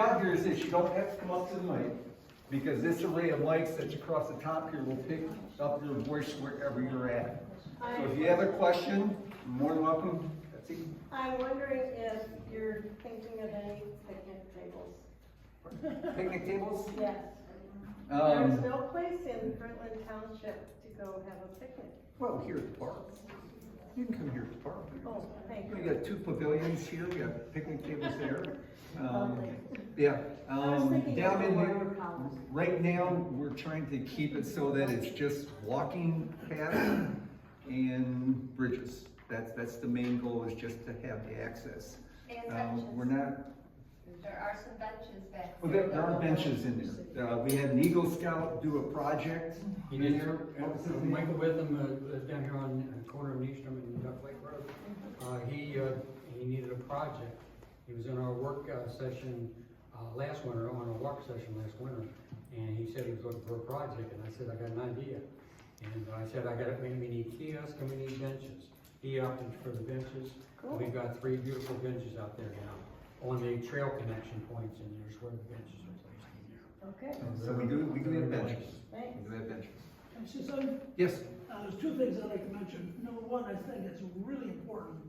got here is that you don't have to come up to the mic, because this array of mics that's across the top here will pick up your voice wherever you're at. So if you have a question, you're more than welcome. I'm wondering if you're thinking of any picnic tables? Picnic tables? Yes. There's no place in Fruitland Township to go have a picnic. Well, here at the park. You can come here at the park. Oh, thank We you. got 2 pavilions here, we got picnic tables there. Lovely. Yeah, was thinking down of in the here, water columns. right now, we're trying to keep it so that it's just walking paths and bridges. That's the main goal, is just to have the access. And benches. We're not, There are some benches back well, there are benches in there. We had an Eagle Scout do a project He in did, there. Michael Witham, down here on corner of Needstrom and Duck Lake Road. He needed a project. He was in our work session last winter, on a work session last winter, and he said he was looking for a project, and I said, I got an idea. And I said, we need kiosks and we need benches. He opted for the benches. Cool. We've got 3 beautiful benches out there now, on the trail connection points, and there's where the benches are placed in there. Okay, So we do have benches. thanks. We do have benches. Yes, Yes, there's 2 things I'd like to mention. Number one, I think it's really important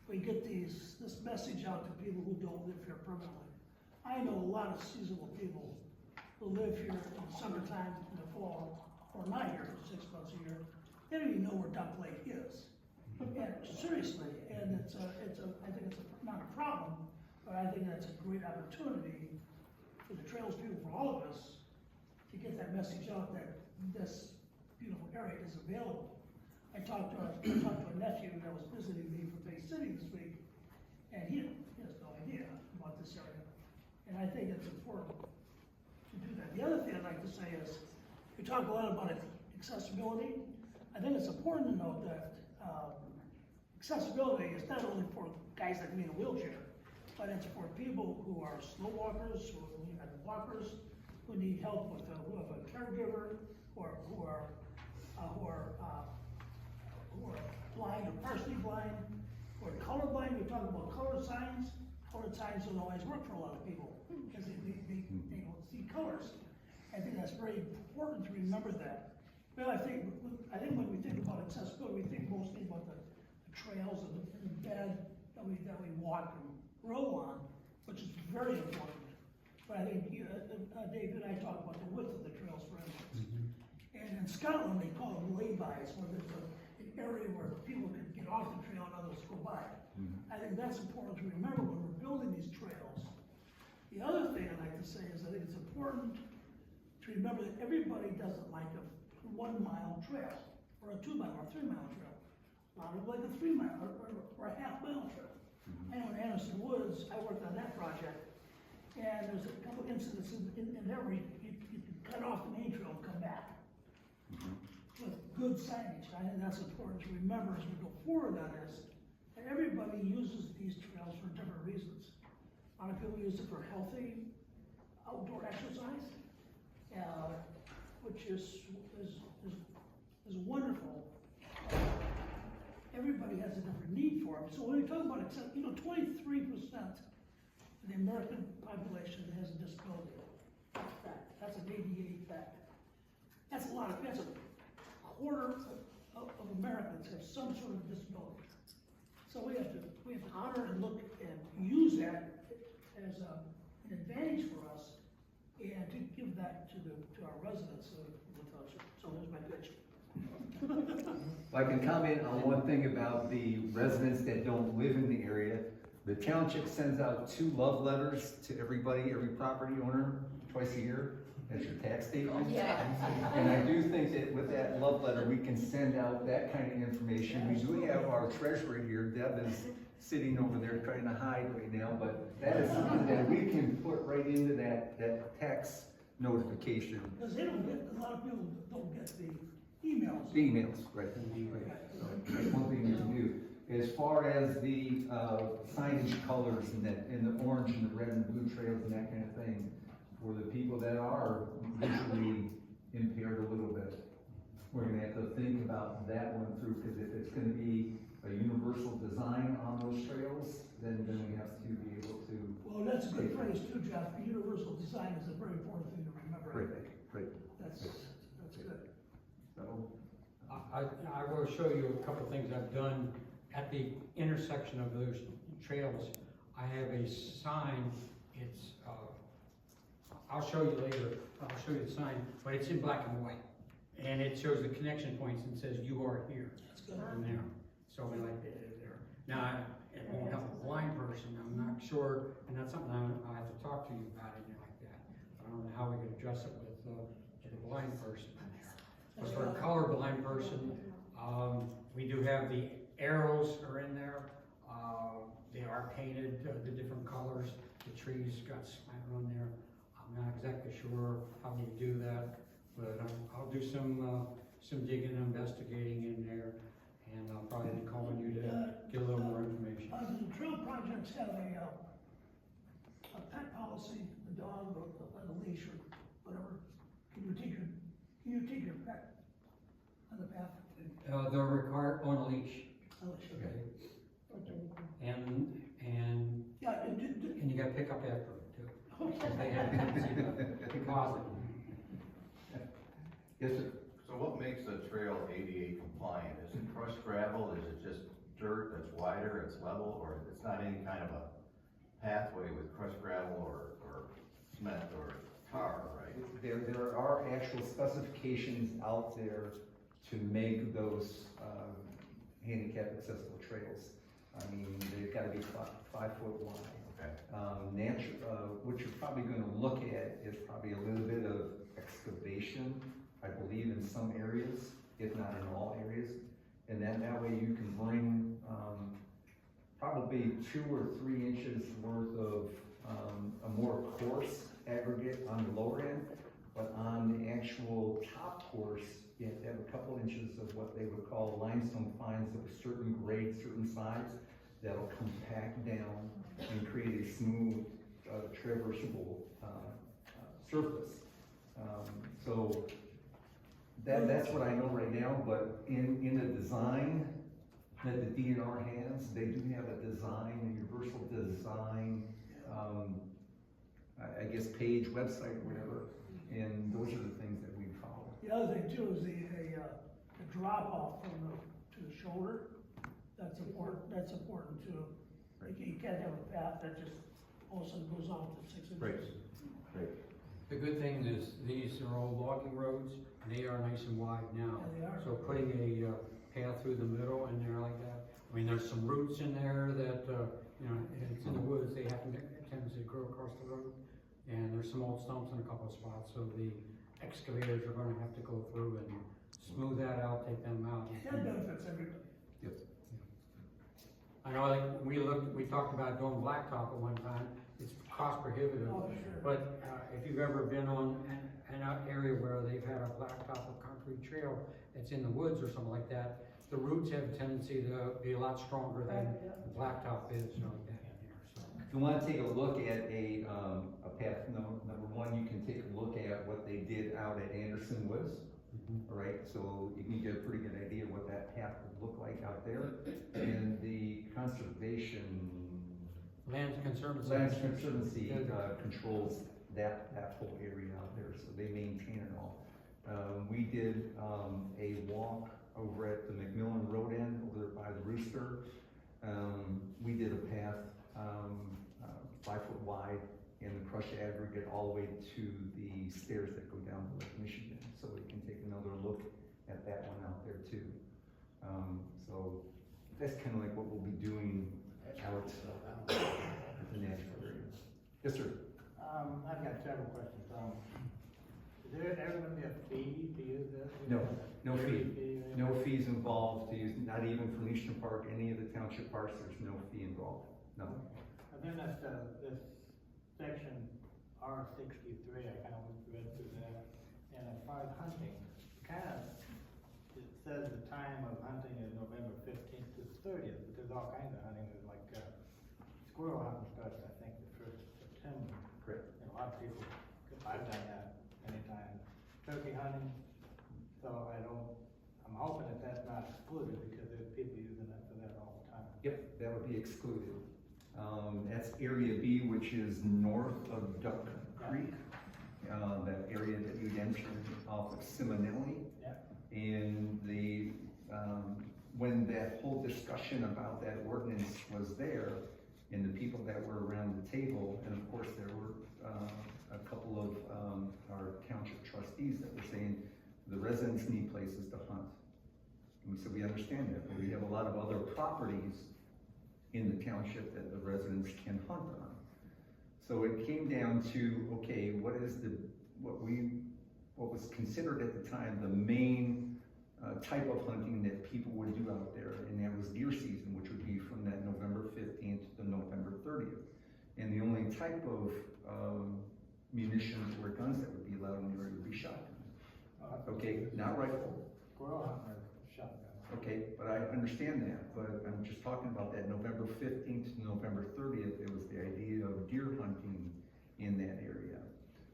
we get this message out to people who don't live here permanently. I know a lot of seasonal people who live here in the summertime, in the fall, or not here for 6 months a year. They don't even know where Duck Lake is. And seriously, and I think it's not a problem, but I think that's a great opportunity for the trails people, for all of us, to get that message out that this beautiful area is available. I talked to a nephew that was visiting me from Bay City this week, and he has no idea about this area. And I think it's important to do that. The other thing I'd like to say is, we talk a lot about accessibility. I think it's important to note that accessibility is not only for guys like me in a wheelchair, but it's for people who are slow walkers, who are walkers, who need help with who have a caregiver, or who are blind or partially blind, or colorblind. We talk about color signs. Color signs don't always work for a lot of people because they don't see colors. I think that's very important to remember that. Well, I think when we think about accessibility, we think mostly about the trails and the bed that we walk and roll on, which is very important. But I think David and I talk about the width of the trails, for instance. And in Scotland, they call them laybys, where there's an area where people can get off the trail and others go by. I think that's important to remember when we're building these trails. The other thing I'd like to say is I think it's important to remember that everybody doesn't like a 1 mile trail, or a 2 mile, or a 3 mile trail. A lot of like a 3 mile, or a half mile trail. I know in Anderson Woods, I worked on that project, and there's a couple incidents in there where you can cut off the main trail and come back. With good signage. I think that's important to remember as we go forward on this. And everybody uses these trails for different reasons. A lot of people use it for healthy outdoor exercise, which is wonderful. Everybody has a different need for them. So when we talk about 23% of the American population has a disability. That's a fact. That's an ADA fact. That's a lot of, that's a quarter of Americans have some sort of disability. So we have to honor and look and use that as an advantage for us, and to give that to our residents of the township. So there's my pitch. if I can comment on one thing about the residents that don't live in the area. The township sends out 2 love letters to everybody, every property owner, twice a year. That's your tax statement. And I do think that with that love letter, we can send out that kind of information. We do have our treasurer here, Deb is sitting over there trying to hide right now, but that is something that we can put right into that tax notification. Because they don't get, a lot of people don't get the emails. The emails, right. So that's one thing you can do. As far as the signage colors and the orange and the red and blue trails and that kind of thing, for the people that are visually impaired a little bit, we're gonna have to think about that one through, because if it's gonna be a universal design on those trails, then we have to be able to. Well, that's a good phrase too, Jeff. Universal design is a very important thing to remember, I Great, think. great. That's good. So, I will show you a couple of things I've done at the intersection of those trails. I have a sign, it's, I'll show you later, I'll show you the sign, but it's in black and white. And it shows the connection points and says, you are here, That's good. from there. So we like it there. Now, it won't help a blind person, I'm not sure, and that's something I have to talk to you about, anything like that. I don't know how we can address it with the blind person in there. But for a colorblind person, we do have the arrows are in there. They are painted, the different colors. The trees got splattered on there. I'm not exactly sure how we do that, but I'll do some digging and investigating in there, and I'll probably be calling you to get a little more information. The trail projects have a pet policy, the dog or the leash or whatever. Can you take your pet on the path? They're required on a leash, Oh, sure. okay? And Yeah, you gotta pick up after it too. They have a tendency to deposit. yes, sir. So what makes a trail ADA compliant? Is it crushed gravel, is it just dirt that's wider, it's level, or it's not any kind of a pathway with crushed gravel or cement or tar, right? There are actual specifications out there to make those, handicap accessible trails. I mean, they've gotta be 5 foot wide. Okay. What you're probably gonna look at is probably a little bit of excavation, I believe in some areas, if not in all areas. And that way you can bring, probably 2 or 3 inches worth of, a more coarse aggregate on the lower end. But on the actual top course, you have to have a couple inches of what they would call limestone fines of a certain grade, certain size, that'll compact down and create a smooth, traversable, surface. So that's what I know right now, but in the design that the DNR has, they do have a design, a universal design, I guess page, website, whatever, and those are the things that we follow. the other thing too is the drop off from to the shoulder. That's important too. You can't have a path that just all of a sudden goes on to 6 inches. Great. The good thing is, these are all logging roads, and they are nice and wide now. Yeah, they are. So putting a path through the middle in there like that, I mean, there's some roots in there that, you know, it's in the woods, they have a tendency to grow across the road. And there's some old stumps in a couple of spots, so the excavators are gonna have to go through and smooth that out, take them out. That benefits everybody. Yes. I know, like, we talked about doing blacktop at one time, it's cost prohibitive. Oh, sure. But, if you've ever been on an area where they've had a blacktop or concrete trail that's in the woods or something like that, the roots have a tendency to be a lot stronger than the blacktop is, you know, like that in there, so. If you wanna take a look at a path, number one, you can take a look at what they did out at Anderson Woods. All right, so you can get a pretty good idea what that path would look like out there. And the conservation, Land Conservancy. Land Conservancy, controls that whole area out there, so they maintain it all. We did, a walk over at the McMillan Road end, over there by the Rooster. We did a path, 5 foot wide in the crushed aggregate all the way to the stairs that go down to Lake Michigan. So we can take another look at that one out there too. So that's kind of like what we'll be doing out at the natural area. Yes, sir. I've got several questions. Is there ever gonna be a fee to use this? No fee. No fees involved to use, not even for Leishman Park, any of the township parks, there's no fee involved, no. And then this section R63, I kind of read through that, and as far as hunting, it says the time of hunting is November 15th to 30th, but there's all kinds of hunting, there's like, squirrel hunting starts, I think, the 1st of September. Correct. And a lot of people, I've done that many times, turkey hunting, so I'm hoping that that's not excluded, because there's people using that for that all the time. Yep, that would be excluded. That's Area B, which is north of Duck Creek. That area that you'd entered off of Simonelli. Yeah. And when that whole discussion about that ordinance was there, and the people that were around the table, and of course there were a couple of our township trustees that were saying the residents need places to hunt. And we said, we understand that, but we have a lot of other properties in the township that the residents can hunt on. So it came down to, okay, what was considered at the time the main type of hunting that people would do out there, and that was deer season, which would be from that November 15th to November 30th. And the only type of munitions or guns that would be allowed in the area would be shotguns. Okay, not rifle. Squirrel hunting or shotgun. Okay, but I understand that, but I'm just talking about that November 15th to November 30th, it was the idea of deer hunting in that area.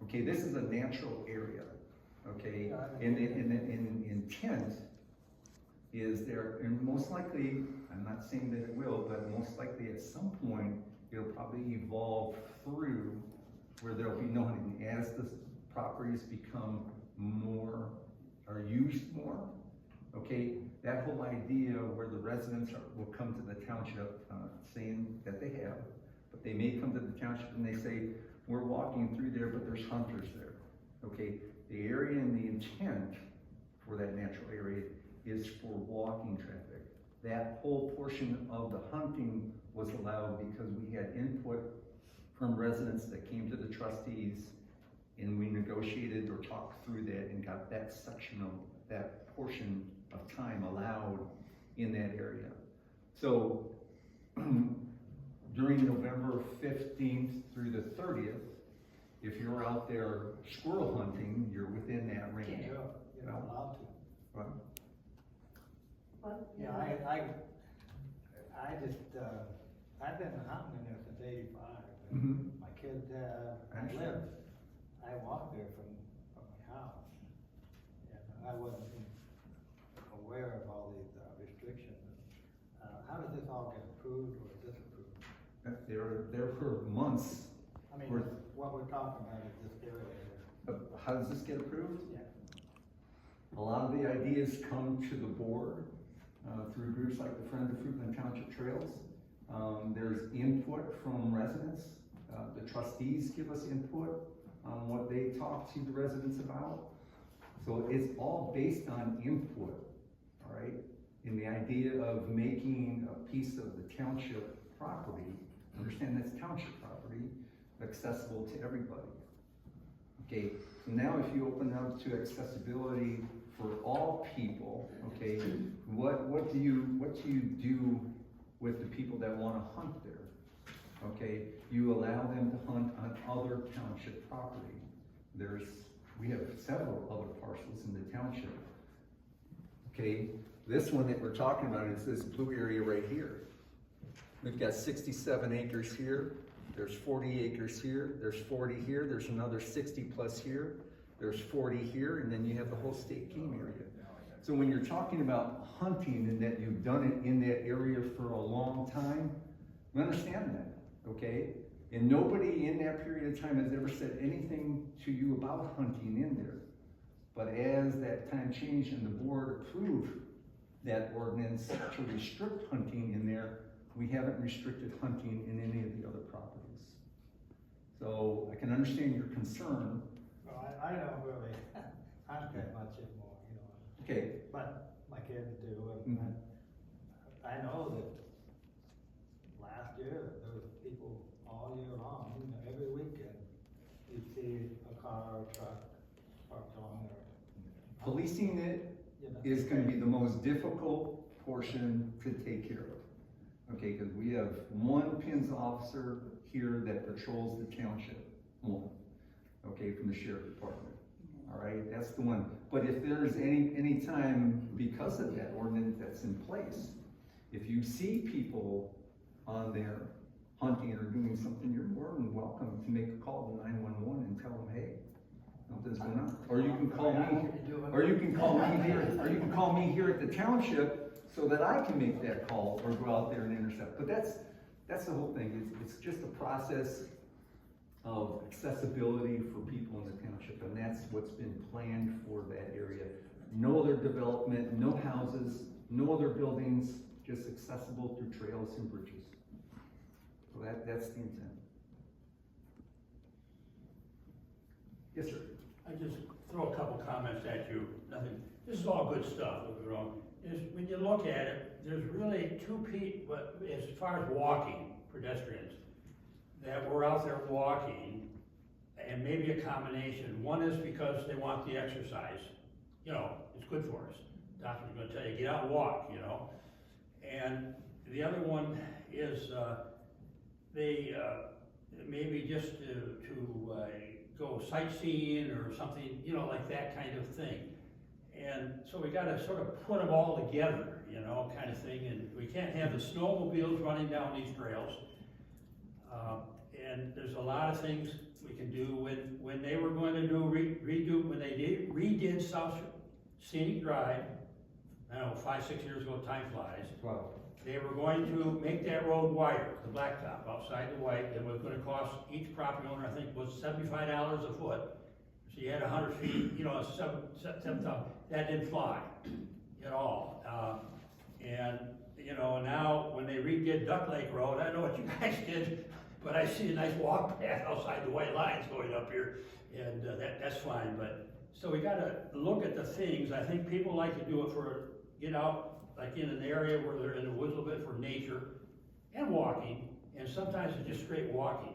Okay, this is a natural area, okay? And the intent is there, and most likely, I'm not saying that it will, but most likely at some point, it'll probably evolve through where there'll be no hunting. As the properties become more, are used more, okay, that whole idea where the residents will come to the township, saying that they have, but they may come to the township and they say, we're walking through there, but there's hunters there. Okay, the area and the intent for that natural area is for walking traffic. That whole portion of the hunting was allowed because we had input from residents that came to the trustees, and we negotiated or talked through that and got that section of that portion of time allowed in that area. So during November 15th through the 30th, if you're out there squirrel hunting, you're within that range. Can't do it, you're not allowed to. Right. But, Yeah, I just, I've been hunting in there since '85. Mhm. My kids I understand. live, I walked there from my house. And I wasn't aware of all these restrictions. How does this all get approved or disapproved? They were there for months. I mean, We're- what we're talking about is this area here. How does this get approved? Yeah. A lot of the ideas come to the board through groups like the Friend of Fruitland Township Trails. There's input from residents. The trustees give us input on what they talk to the residents about. So it's all based on input, all right? In the idea of making a piece of the township property, understand that's township property, accessible to everybody. Okay, so now if you open up to accessibility for all people, okay, what do you do with the people that wanna hunt there? Okay, you allow them to hunt on other township property. We have several other parcels in the township. Okay, this one that we're talking about is this blue area right here. We've got 67 acres here, there's 40 acres here, there's 40 here, there's another 60 plus here, there's 40 here, and then you have the whole state game area. So when you're talking about hunting and that you've done it in that area for a long time, we understand that, okay? And nobody in that period of time has ever said anything to you about hunting in there. But as that time changed and the board approved that ordinance to restrict hunting in there, we haven't restricted hunting in any of the other properties. So I can understand your concern. Well, I don't really hunt that much anymore, you know. Okay, But my kids do, and Mhm. I know that last year, there was people all year long, you know, every weekend, you'd see a car or truck parked on there. policing it You know. is gonna be the most difficult portion to take care of. Okay, because we have one PINS officer here that patrols the township, one, okay, from the sheriff department. All right, that's the one. But if there's any time, because of that ordinance that's in place, if you see people on there hunting or doing something, you're more than welcome to make a call to 911 and tell them, hey, something's going on. Or you can call me, or you can call me here, or you can call me here at the township so that I can make that call or go out there and intercept. But that's the whole thing, it's just a process of accessibility for people in the township, and that's what's been planned for that area. No other development, no houses, no other buildings, just accessible through trails and bridges. So that's the intent. Yes, sir. I just throw a couple comments at you, nothing, this is all good stuff, don't get me wrong. When you look at it, there's really two people, as far as walking, pedestrians, that were out there walking, and maybe a combination. One is because they want the exercise, you know, it's good for us. Doctor's gonna tell you, get out and walk, you know. And the other one is, they, maybe just to go sightseeing or something, you know, like that kind of thing. And so we gotta sort of put them all together, you know, kind of thing, and we can't have the snowmobiles running down these trails. And there's a lot of things we can do. When they were going to do when they redid South Scenic Drive, I don't know, 5-6 years ago, time flies. Wow. They were going to make that road wider, the blacktop outside the white. It was gonna cost each property owner, I think, was $75 a foot. So you had 100 feet, you know, 7,000. That didn't fly at all. And, you know, now when they redid Duck Lake Road, I don't know what you guys did, but I see a nice walk path outside the white lines going up here, and that's fine. But so we gotta look at the things. I think people like to do it for, get out, like in an area where they're in the woods a little bit for nature and walking, and sometimes it's just straight walking.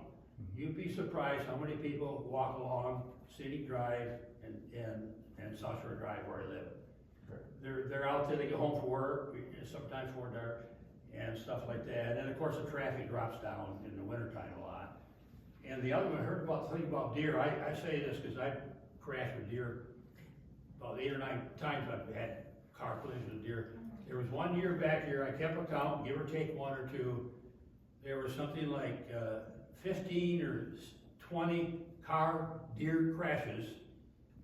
You'd be surprised how many people walk along Scenic Drive and South Shore Drive where I live. They're out there, they get home from work, sometimes before dark, and stuff like that. And then of course the traffic drops down in the wintertime a lot. And the other one, I heard about the thing about deer. I say this because I've crashed with deer about 8 or 9 times. I've had car collisions with deer. There was one year back here, I kept a count, give or take 1 or 2. There was something like 15 or 20 deer crashes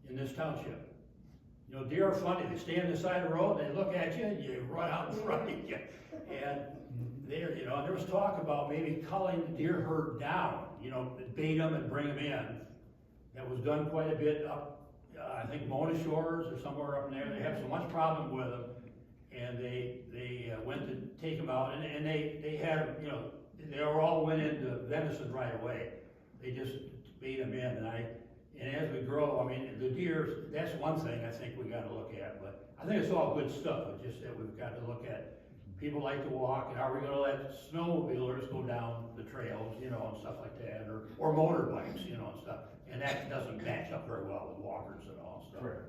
in this township. You know, deer are funny. They stay on the side of the road, they look at you, and you run out in front of you. And there, you know, there was talk about maybe culling the deer herd down, you know, bait them and bring them in. That was done quite a bit up, I think Mona Shores or somewhere up in there. They have so much problem with them. And they went to take them out, and they had them, you know, they all went into venison right away. They just bait them in, and as we grow, I mean, the deer, that's one thing I think we gotta look at, but I think it's all good stuff. It's just that we've got to look at, people like to walk, and are we gonna let snowmobilers go down the trails, you know, and stuff like that, or motorbikes, you know, and stuff. And that doesn't match up very well with walkers and all stuff. Correct.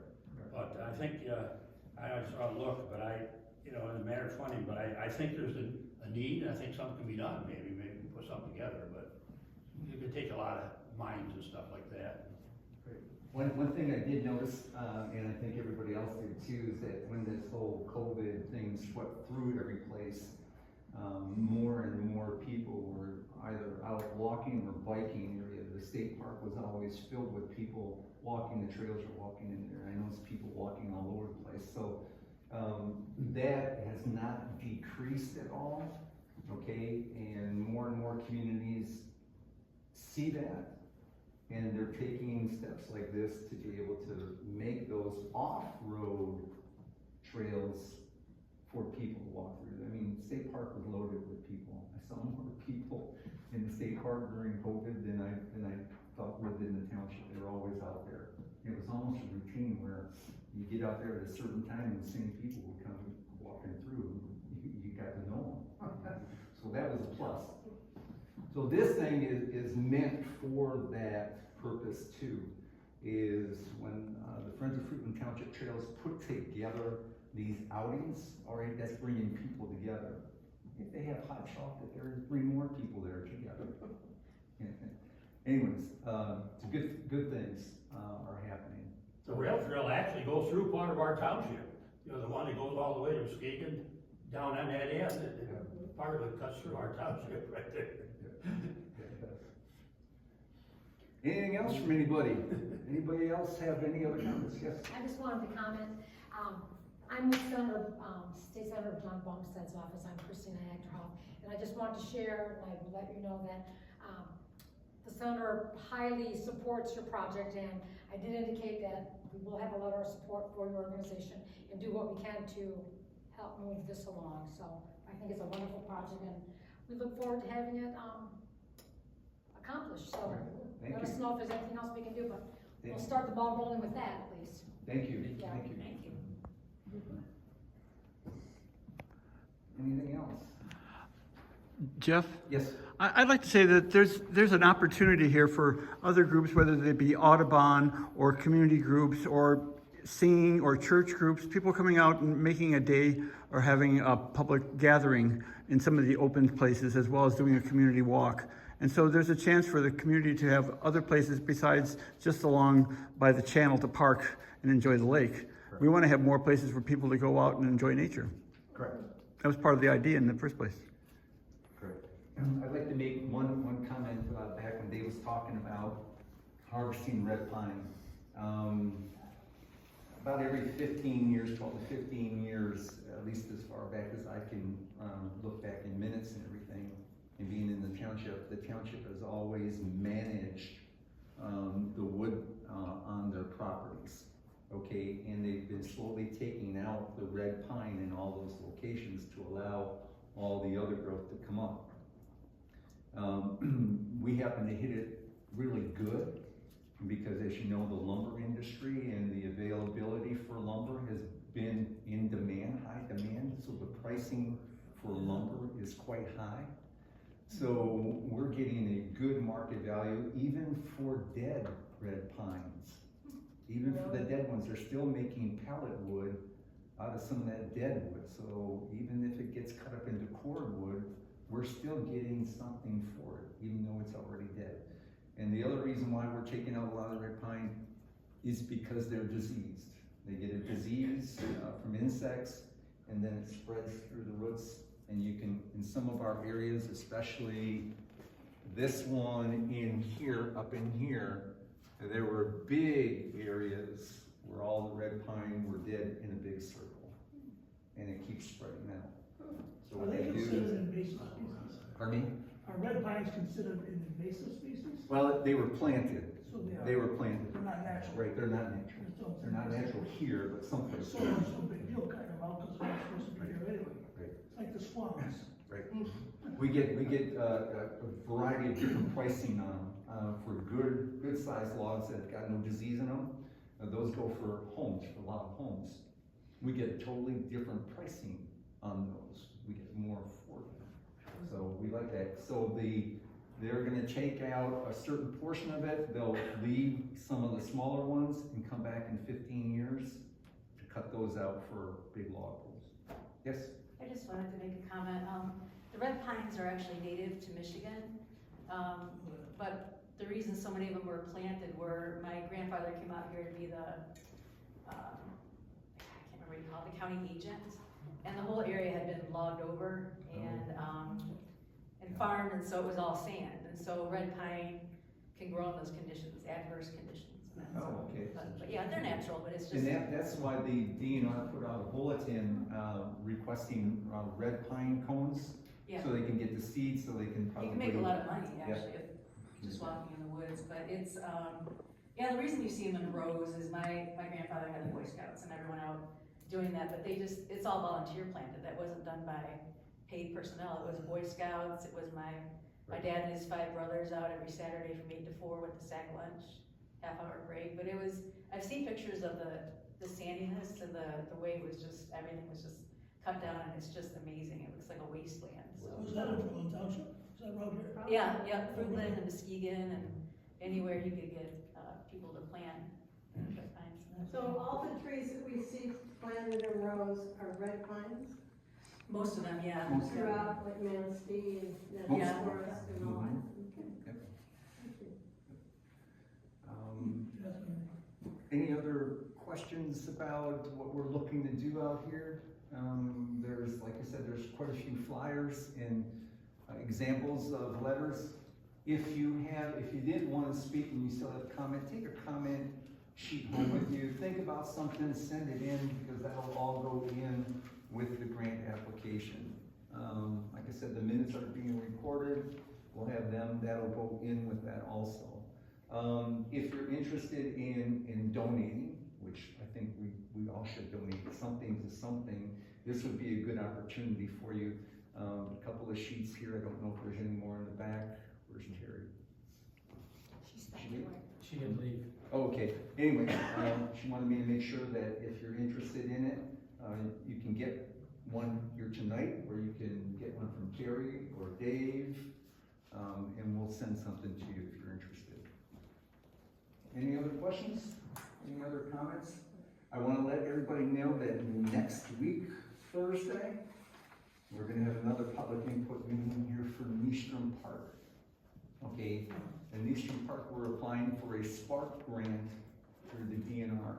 But I think, I just ought to look, but you know, in a matter of funding, but I think there's a need, and I think something can be done, maybe put something together, but it could take a lot of minds and stuff like that. One thing I did notice, and I think everybody else did too, is that when this whole COVID thing swept through every place, more and more people were either out walking or biking area. The state park was always filled with people walking the trails or walking in there. I noticed people walking all over the place. So that has not decreased at all, okay? And more communities see that, and they're taking steps like this to be able to make those off-road trails for people to walk through. I mean, State Park was loaded with people. I saw more people in the State Park during COVID than I thought lived in the township. They were always out there. It was almost a routine where you get out there at a certain time and the same people would come walking through. You got to know them. So that was a plus. So this thing is meant for that purpose too, is when the Friends of Fruitland Township Trails put together these outings, all right, that's bringing people together. If they have hot chocolate there, bring more people there together. Anyways, it's good things are happening. The rail trail actually goes through part of our township. You know, the one that goes all the way to Muskegon, down on that end, part of it cuts through our township right there. Anything else from anybody? Anybody else have any other comments? Yes? I just wanted to comment. I'm with State Senator John Bumstead's office. I'm Christina Acterhoff. And I just wanted to share, and I let you know that, the senator highly supports your project, and I did indicate that we will have a letter of support for your organization and do what we can to help move this along. So I think it's a wonderful project, and we look forward to having it, accomplished. So Thank let us you. know if there's anything else we can do, but Thank we'll you. start the ball rolling with that at least. Thank you, Yeah. thank you. Thank you. Anything else? Jeff? Yes. I'd like to say that there's an opportunity here for other groups, whether they be Audubon or community groups or singing or church groups, people coming out and making a day or having a public gathering in some of the open places, as well as doing a community walk. And so there's a chance for the community to have other places besides just along by the channel to park and enjoy the lake. We want to have more places for people to go out and enjoy nature. Correct. That was part of the idea in the first place. Correct. I'd like to make one comment back when Dave was talking about harvesting red pine. About every 15 years, 12 to 15 years, at least as far back as I can look back in minutes and everything, and being in the township has always managed the wood on their properties. Okay, and they've been slowly taking out the red pine in all those locations to allow all the other growth to come up. We happen to hit it really good because, as you know, the lumber industry and the availability for lumber has been in demand, high demand, so the pricing for lumber is quite high. So we're getting a good market value even for dead red pines. Even for the dead ones, they're still making pallet wood out of some of that dead wood. So even if it gets cut up into cordwood, we're still getting something for it, even though it's already dead. And the other reason why we're taking out a lot of red pine is because they're diseased. They get a disease from insects, and then it spreads through the roots. And you can, in some of our areas, especially this one in here, up in here, there were big areas where all the red pine were dead in a big circle, and it keeps spreading out. So Are what they they do considered is, invasive species? pardon me? Are red pines considered an invasive species? Well, they were planted. So they are. They were planted. They're not natural. Right, they're not natural. So- They're not natural here, but someplace. So it's no big deal cutting them out because they're not supposed to be here anyway. Right. It's like the swamps. Right. We get a variety of different pricing on them. For good sized logs that have got no disease in them, those go for homes, for log homes. We get totally different pricing on those. We get more for them. So we like that. So they're gonna take out a certain portion of it. They'll leave some of the smaller ones and come back in 15 years to cut those out for big log homes. Yes? I just wanted to make a comment. The red pines are actually native to Michigan, but the reason so many of them were planted were my grandfather came out here to be the, I can't remember what you call it, the county agent, and the whole area had been logged over and farmed, and so it was all sand, and so red pine can grow in those conditions, adverse conditions. Oh, okay. But yeah, they're natural, but it's just. And that's why the DNR put out a bulletin requesting red pine cones, Yeah. so they can get the seeds, so they can probably. You can make a lot of money, Yeah. actually, just walking in the woods, but it's, yeah, the reason you see them in rows is my grandfather had the Boy Scouts and everyone out doing that, but it's all volunteer planted, that wasn't done by paid personnel, it was Boy Scouts, it was my dad and his 5 brothers out every Saturday from 8 to 4 with the sack lunch, half-hour break, but I've seen pictures of the sandiness and the way it was just, everything was just cut down, and it's just amazing, it looks like a wasteland, so. Was that in Fruitland Township? Is that around here? Yeah, Fruitland and Muskegon and anywhere you could get people to plant red pines. So all the trees that we see planted in rows are red pines Most of them, yeah. throughout, like Manistee and Yeah. Ned Forest and all that. Yep. Okay. Any other questions about what we're looking to do out here? There's, like I said, there's quite a few flyers and examples of letters. If you did want to speak and you still have comment, take a comment sheet home with you. Think about something, send it in, because that'll all go in with the grant application. Like I said, the minutes are being recorded, we'll have them, that'll go in with that also. If you're interested in donating, which I think we all should donate something to something, this would be a good opportunity for you. A couple of sheets here, I don't know if there's any more in the back. Where's Terry? She didn't leave. Oh, okay, anyway, she wanted me to make sure that if you're interested in it, you can get one here tonight, or you can get one from Terry or Dave, and we'll send something to you if you're interested. Any other questions? Any other comments? I want to let everybody know that next week, Thursday, we're gonna have another public input meeting here for Nystrom Park. Okay, in Nystrom Park, we're applying for a Spark grant through the DNR.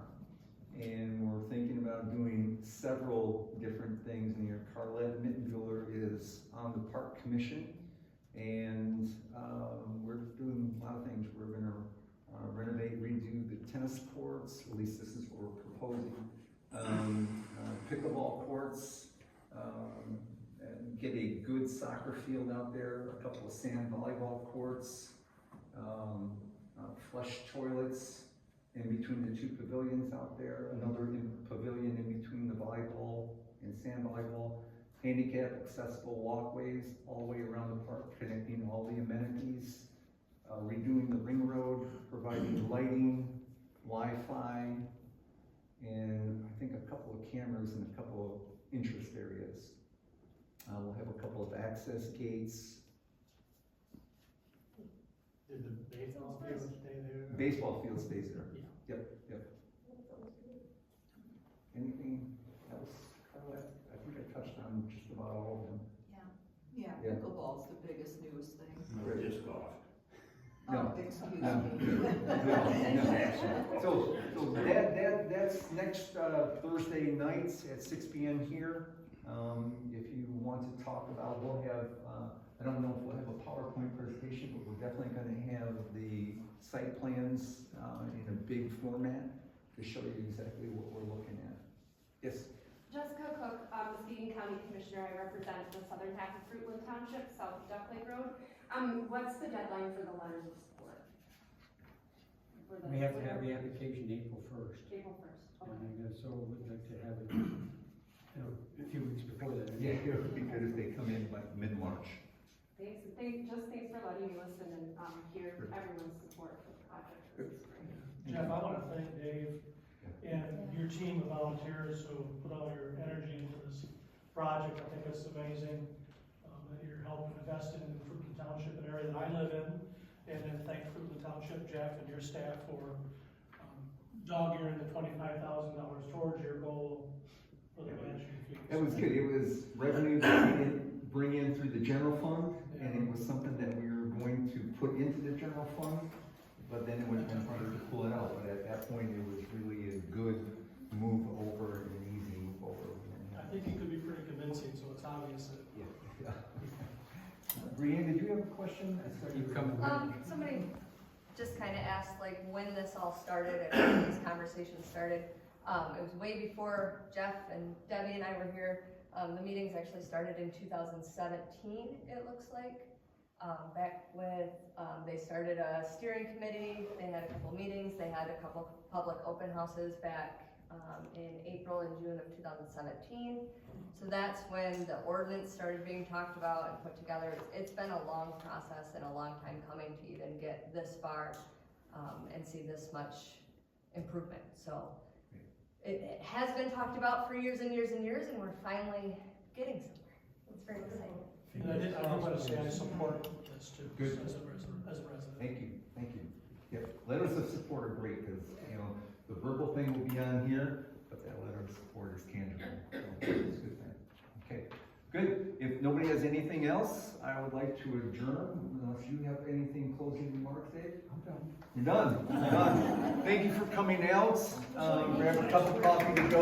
And we're thinking about doing several different things in here. Carlette Mittenviller is on the park commission, and we're doing a lot of things. We're gonna renovate, redo the tennis courts, at least this is what we're proposing. Pickleball courts, and get a good soccer field out there, a couple of sand volleyball courts, flush toilets in between the two pavilions out there, another pavilion in between the volleyball and sand volleyball, handicap accessible walkways all the way around the park, connecting all the amenities, redoing the ring road, providing lighting, Wi-Fi, and I think a couple of cameras in a couple of interest areas. We'll have a couple of access gates. Did the baseball field stay there? Baseball field stays there. Yep, yep. Anything else, Carlette? I think I touched on just about all of them. Yeah, Yeah. pickleball's the biggest newest thing. No disc golf. No. Oh, excuse No. me. So that's next Thursday nights at 6 p.m. here. If you want to talk about, we'll have, I don't know if we'll have a PowerPoint presentation, but we're definitely gonna have the site plans in a big format to show you exactly what we're looking at. Yes? Jessica Cook, Muskegon County Commissioner. I represent the southern half of Fruitland Township, south of Duck Lake Road. What's the deadline for the letters of support? We have to have the application April 1st. April 1st, okay. And so we'd like to have it, a few weeks before that. Yeah, it would be good if they come in like mid-March. Thanks for letting me listen and hear everyone's support for the project. This is great. Jeff, I wanna thank Dave and your team of volunteers who put all your energy into this project. I think it's amazing that you're helping invest in Fruitland Township, an area that I live in. And then thank Fruitland Township, Jeff, and your staff for dog-earing the $25,000 towards your goal for the management fee. It was good. It was revenue that we didn't bring in through the general fund, and it was something that we were going to put into the general fund, but then it would have been harder to pull it out. But at that point, it was really a good move over, an easy move over. I think it could be pretty convincing, so it's obvious that. Yeah. Brianne, did you have a question? I saw you coming. Somebody just kind of asked like when this all started and when these conversations started. It was way before Jeff and Debbie and I were here. The meetings actually started in 2017, it looks like. Back with, they started a steering committee, they had a couple meetings, they had a couple public open houses back in April and June of 2017. So that's when the ordinance started being talked about and put together. It's been a long process and a long time coming to even get this far and see this much improvement. So it has been talked about for years and years and years, and we're finally getting somewhere. It's very exciting. And I did want to say I support this too. Good. As a resident. Thank you. Yep, letters of support are great, because, the verbal thing will be on here, but that letter of support is tangible. So it's a good thing. Okay, good. If nobody has anything else, I would like to adjourn, unless you have anything closing remarks, Dave? I'm done. You're done. Thank you for coming out. Grab a cup of coffee to go.